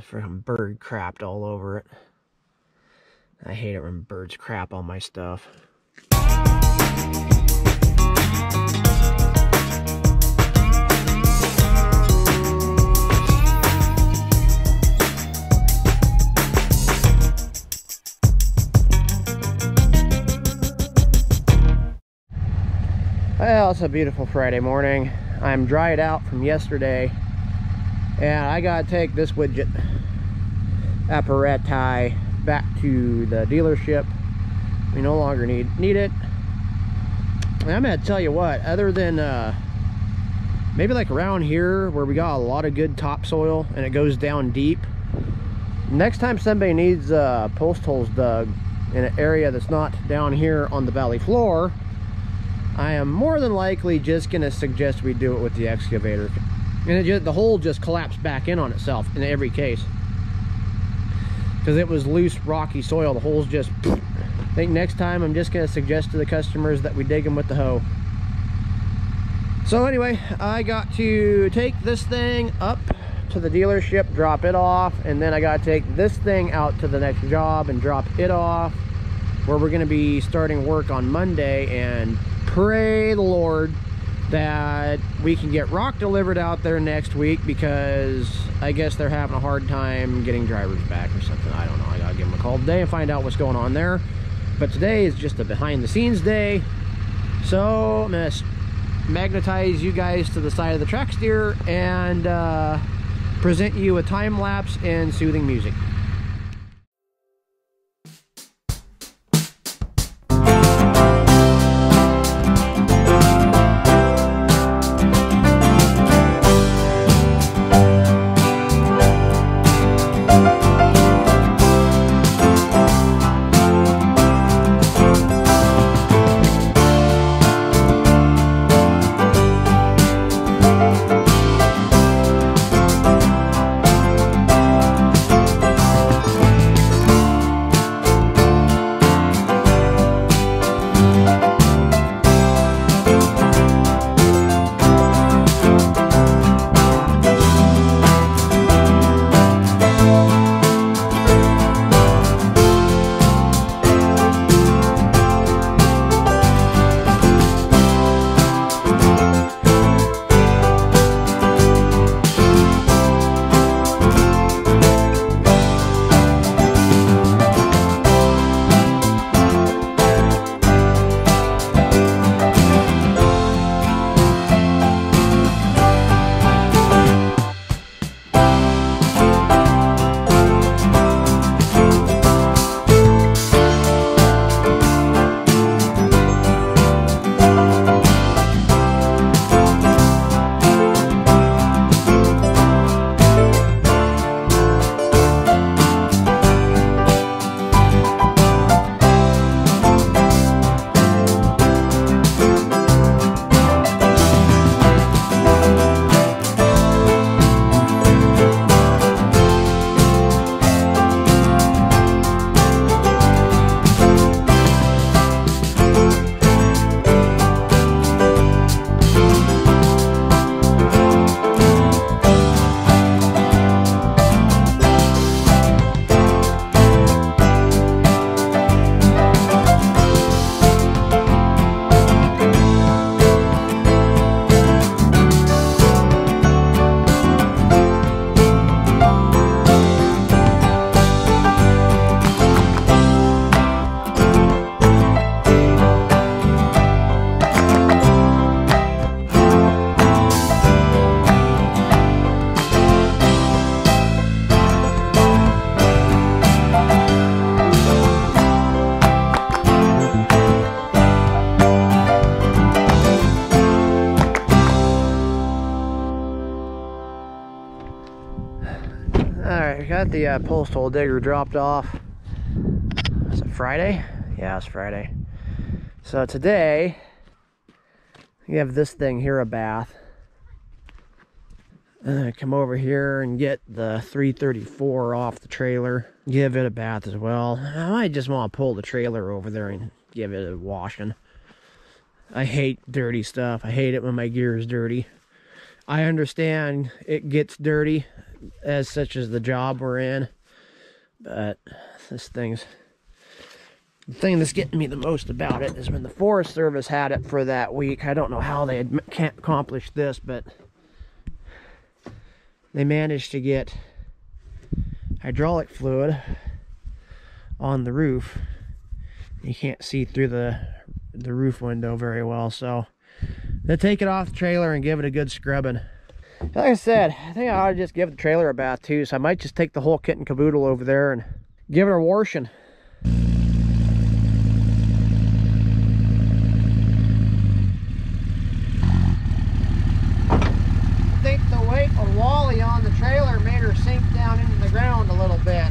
freaking bird crapped all over it. I hate it when birds crap on my stuff. Well, it's a beautiful Friday morning. I'm dried out from yesterday, and I gotta take this widget apparatus back to the dealership. We no longer need it. And I'm gonna tell you what, other than maybe like around here where we got a lot of good topsoil and it goes down deep, next time somebody needs post holes dug in an area that's not down here on the valley floor, I am more than likely just going to suggest we do it with the excavator. And the hole just collapsed back in on itself in every case. Because it was loose, rocky soil. The holes just... I think next time I'm just going to suggest to the customers that we dig them with the hoe. So anyway, I got to take this thing up to the dealership, drop it off, and then I got to take this thing out to the next job and drop it off, where we're going to be starting work on Monday, and pray the Lord that we can get rock delivered out there next week, because I guess they're having a hard time getting drivers back or something. I don't know. I gotta give them a call today and find out what's going on there. But today is just a behind the scenes day, so I'm gonna magnetize you guys to the side of the track steer and present you a time lapse and soothing music. Alright, got the post hole digger dropped off. Is it Friday? Yeah, it's Friday. So today, you have this thing here, a bath. Come over here and get the 334 off the trailer. Give it a bath as well. I might just want to pull the trailer over there and give it a washing. I hate dirty stuff. I hate it when my gear is dirty. I understand it gets dirty. as such as the job we're in. But this thing's, the thing that's getting me the most about it is when the Forest Service had it for that week. I don't know how they can't accomplish this, but they managed to get hydraulic fluid on the roof. You can't see through the roof window very well, so they'll take it off the trailer and give it a good scrubbing. Like I said, I think I ought to just give the trailer a bath too, so I might just take the whole kit and caboodle over there and give it a washing. I think the weight of Wally on the trailer made her sink down into the ground a little bit.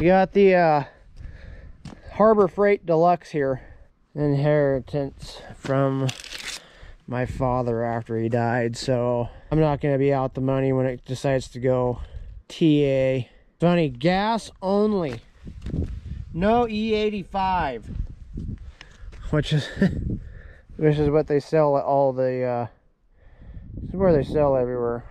We got the Harbor Freight Deluxe here. Inheritance from my father after he died, so I'm not going to be out the money when it decides to go TA. Funny, gas only. No E85. Which is what they sell at all the this is where they sell everywhere.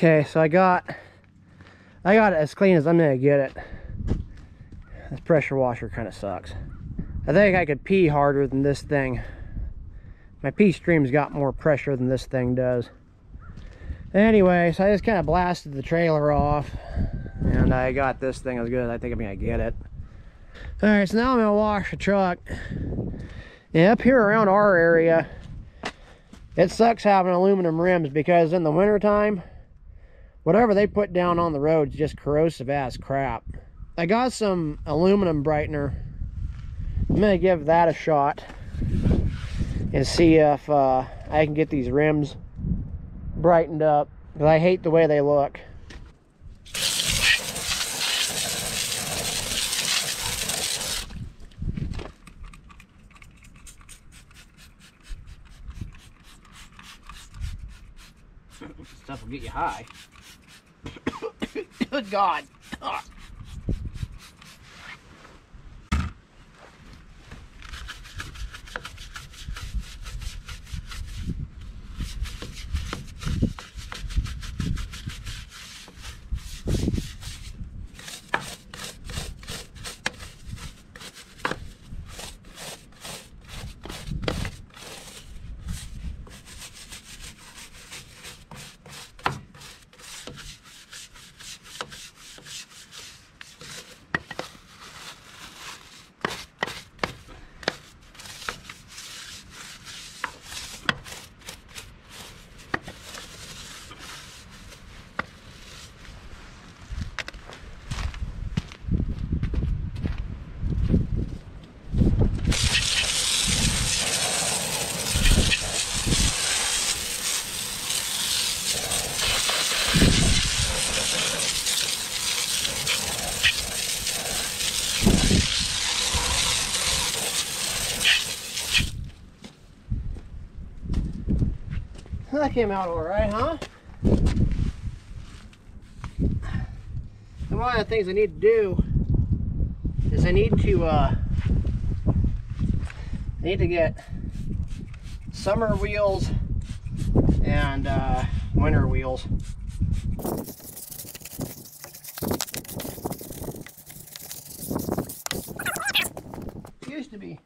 Okay, so I got it as clean as I'm gonna get it. This pressure washer kind of sucks. I think I could pee harder than this thing. My pee stream's got more pressure than this thing does. Anyway, so I just kind of blasted the trailer off, and I got this thing as good as I think I'm gonna get it. All right, so now I'm gonna wash the truck. And up here around our area, it sucks having aluminum rims because in the wintertime, whatever they put down on the road is just corrosive as crap. I got some aluminum brightener. I'm gonna give that a shot and see if I can get these rims brightened up, because I hate the way they look. Stuff will get you high. Good God. Ugh. That came out all right, huh? And one of the things I need to do is I need to get summer wheels and winter wheels. Used to be.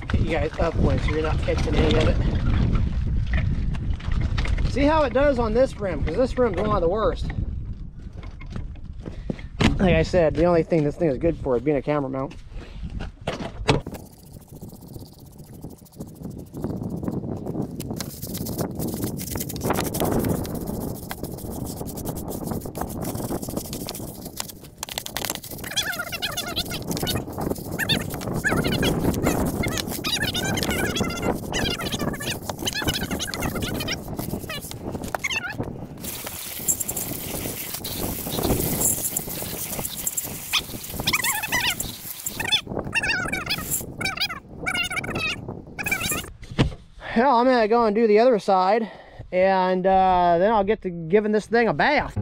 Get you guys up one so you're not catching any of it. See how it does on this rim, because this rim's one of the worst. Like I said, the only thing this thing is good for is being a camera mount. Well, I'm gonna go and do the other side, and then I'll get to giving this thing a bath.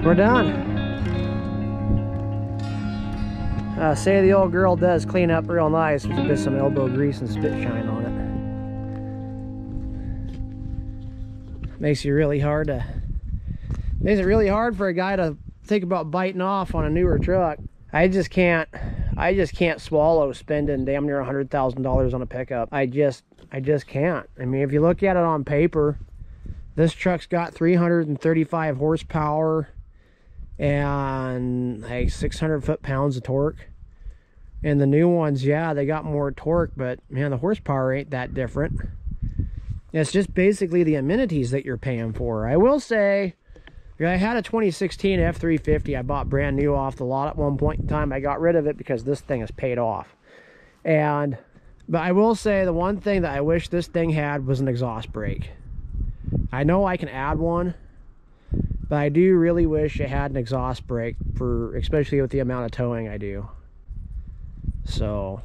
We're done. Say the old girl does clean up real nice with a bit some elbow grease and spit shine on it. Makes it really hard for a guy to think about biting off on a newer truck. I just can't swallow spending damn near $100,000 on a pickup. I just can't. I mean, if you look at it on paper, this truck's got 335 horsepower and like 600 foot-pounds of torque. And the new ones, yeah, they got more torque, but man, the horsepower ain't that different. It's just basically the amenities that you're paying for. I will say, I had a 2016 F350 I bought brand new off the lot at one point in time. I got rid of it because this thing is paid off. But I will say the one thing that I wish this thing had was an exhaust brake. I know I can add one, but I do really wish it had an exhaust brake, especially with the amount of towing I do. So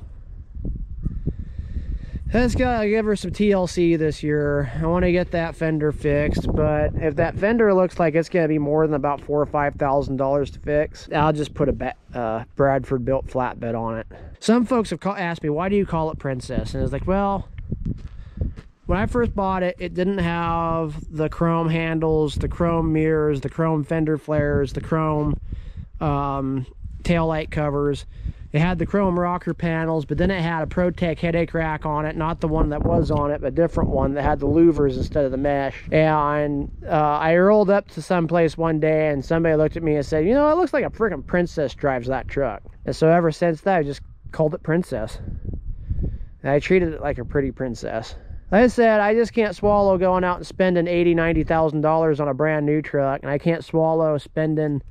let's gotta give her some TLC this year. I want to get that fender fixed, but if that fender looks like it's gonna be more than about $4,000 or $5,000 to fix, I'll just put a Bradford built flatbed on it. Some folks have asked me, why do you call it Princess? And it's like, well, when I first bought it, it didn't have the chrome handles, the chrome mirrors, the chrome fender flares, the chrome tail light covers. It had the chrome rocker panels, but then it had a ProTech headache rack on it, not the one that was on it, but a different one that had the louvers instead of the mesh. And I rolled up to some place one day and somebody looked at me and said, you know, it looks like a freaking princess drives that truck. And so ever since that, I just called it Princess. And I treated it like a pretty princess. Like I said, I just can't swallow going out and spending $80,000, $90,000 on a brand new truck, and I can't swallow spending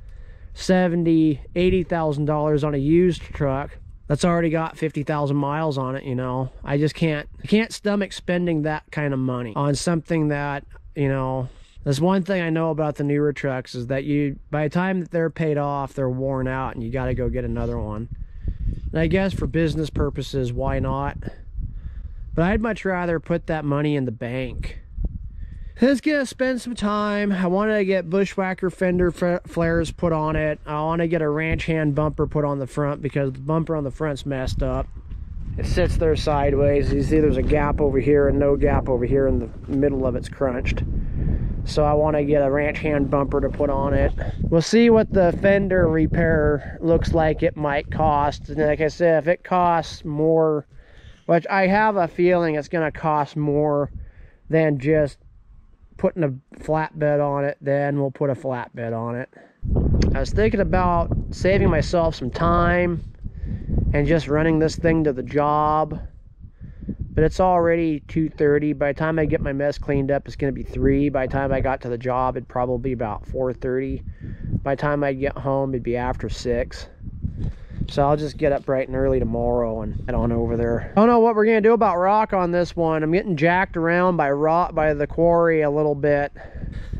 $70,000, $80,000 on a used truck that's already got 50,000 miles on it. You know, I just can't stomach spending that kind of money on something that, you know, that's one thing I know about the newer trucks is that by the time that they're paid off, they're worn out and you got to go get another one. And I guess for business purposes, why not? But I'd much rather put that money in the bank. Let's spend some time. I want to get bushwhacker fender flares put on it. I want to get a ranch hand bumper put on the front because the bumper on the front's messed up. It sits there sideways. You see there's a gap over here and no gap over here, in the middle of it's crunched. So I want to get a ranch hand bumper to put on it. We'll see what the fender repair looks like it might cost. And like I said, if it costs more, which I have a feeling it's going to cost more than just putting a flatbed on it, then we'll put a flatbed on it. I was thinking about saving myself some time and just running this thing to the job, but it's already 2:30. By the time I get my mess cleaned up, it's going to be 3. By the time I got to the job, it'd probably be about 4:30. By the time I get home, it'd be after 6. So I'll just get up bright and early tomorrow and head on over there. I don't know what we're gonna do about rock on this one. I'm getting jacked around by the quarry a little bit.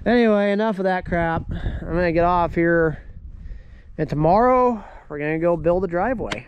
Anyway, enough of that crap. I'm gonna get off here. And tomorrow we're gonna go build a driveway.